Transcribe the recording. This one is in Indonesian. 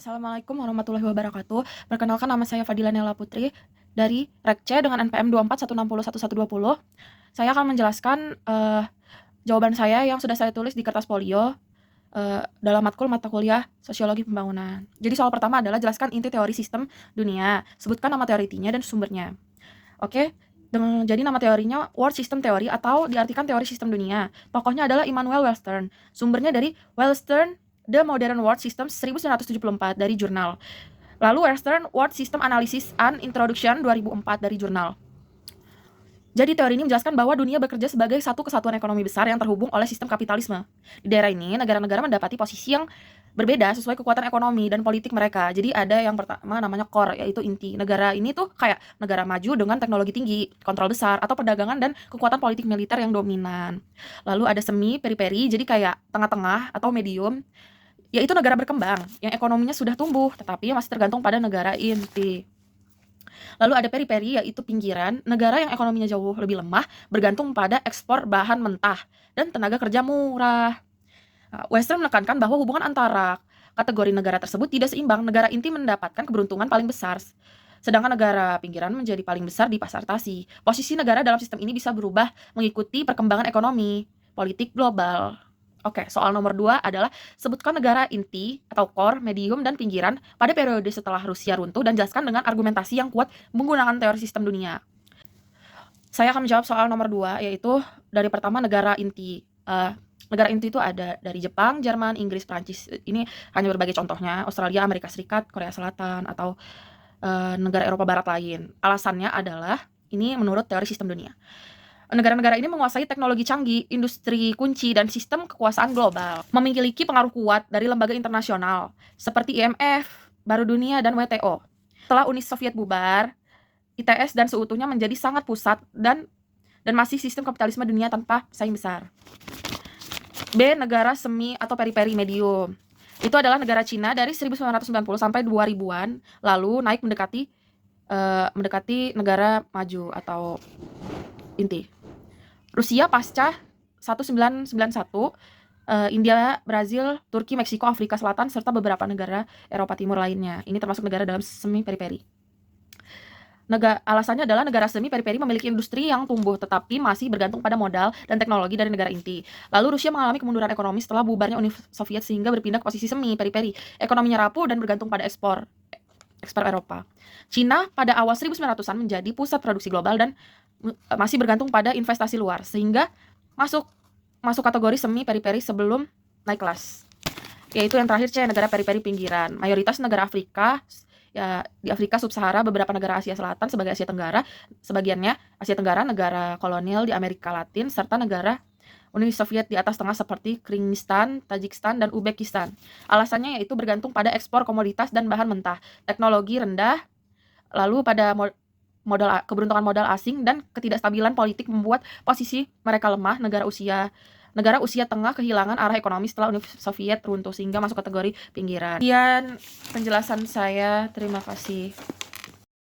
Assalamualaikum warahmatullahi wabarakatuh. Perkenalkan, nama saya Fadila Nela Putri dari Rekce dengan NPM 2416011120. Saya akan menjelaskan jawaban saya yang sudah saya tulis di kertas folio dalam matkul mata kuliah Sosiologi Pembangunan. Jadi soal pertama adalah jelaskan inti teori sistem dunia. Sebutkan nama teoritinya dan sumbernya. Oke. Jadi nama teorinya World System Theory atau diartikan teori sistem dunia. Tokohnya adalah Immanuel Webster. Sumbernya dari Webster The Modern World System 1974 dari jurnal. Lalu Western World System Analysis and Introduction 2004 dari jurnal. Jadi teori ini menjelaskan bahwa dunia bekerja sebagai satu kesatuan ekonomi besar yang terhubung oleh sistem kapitalisme. Di daerah ini, negara-negara mendapati posisi yang berbeda sesuai kekuatan ekonomi dan politik mereka. Jadi ada yang pertama namanya core, yaitu inti. Negara ini tuh kayak negara maju dengan teknologi tinggi, kontrol besar, atau perdagangan dan kekuatan politik militer yang dominan. Lalu ada semi, periperi, jadi kayak tengah-tengah atau medium, yaitu negara berkembang yang ekonominya sudah tumbuh tetapi masih tergantung pada negara inti. Lalu ada periperi, yaitu pinggiran, negara yang ekonominya jauh lebih lemah, bergantung pada ekspor bahan mentah dan tenaga kerja murah. Western menekankan bahwa hubungan antara kategori negara tersebut tidak seimbang. Negara inti mendapatkan keberuntungan paling besar, sedangkan negara pinggiran menjadi paling besar di pasar tasi. Posisi negara dalam sistem ini bisa berubah mengikuti perkembangan ekonomi, politik global. Oke, soal nomor 2 adalah sebutkan negara inti atau core, medium, dan pinggiran pada periode setelah Rusia runtuh dan jelaskan dengan argumentasi yang kuat menggunakan teori sistem dunia. Saya akan menjawab soal nomor 2, yaitu dari pertama negara inti. Negara inti itu ada dari Jepang, Jerman, Inggris, Prancis. Ini hanya berbagai contohnya, Australia, Amerika Serikat, Korea Selatan, atau negara Eropa Barat lain. Alasannya adalah ini menurut teori sistem dunia. Negara-negara ini menguasai teknologi canggih, industri kunci, dan sistem kekuasaan global. Memiliki pengaruh kuat dari lembaga internasional seperti IMF, Baru Dunia, dan WTO. Setelah Uni Soviet bubar, ITS dan seutuhnya menjadi sangat pusat dan masih sistem kapitalisme dunia tanpa pesaing besar. B. Negara semi atau periperi medium. Itu adalah negara Cina dari 1990 sampai 2000-an, lalu naik mendekati negara maju atau inti. Rusia pasca 1991, India, Brazil, Turki, Meksiko, Afrika Selatan, serta beberapa negara Eropa Timur lainnya. Ini termasuk negara dalam semi periperi. Alasannya adalah negara semi periperi memiliki industri yang tumbuh tetapi masih bergantung pada modal dan teknologi dari negara inti. Lalu Rusia mengalami kemunduran ekonomi setelah bubarnya Uni Soviet sehingga berpindah ke posisi semi periperi. Ekonominya rapuh dan bergantung pada ekspor Eropa. Cina pada awal 1900-an menjadi pusat produksi global dan masih bergantung pada investasi luar sehingga masuk kategori semi periperi sebelum naik kelas. Yaitu yang terakhir C, negara periperi pinggiran. Mayoritas negara Afrika, ya di Afrika Sub-Sahara, beberapa negara Asia Selatan sebagai Asia Tenggara, sebagiannya Asia Tenggara, negara kolonial di Amerika Latin, serta negara Uni Soviet di atas tengah seperti Kyrgyzstan, Tajikistan, dan Uzbekistan. Alasannya yaitu bergantung pada ekspor komoditas dan bahan mentah, teknologi rendah, lalu pada keberuntungan modal asing dan ketidakstabilan politik membuat posisi mereka lemah. Negara usia tengah kehilangan arah ekonomi setelah Uni Soviet runtuh sehingga masuk kategori pinggiran. Sekian penjelasan saya, terima kasih.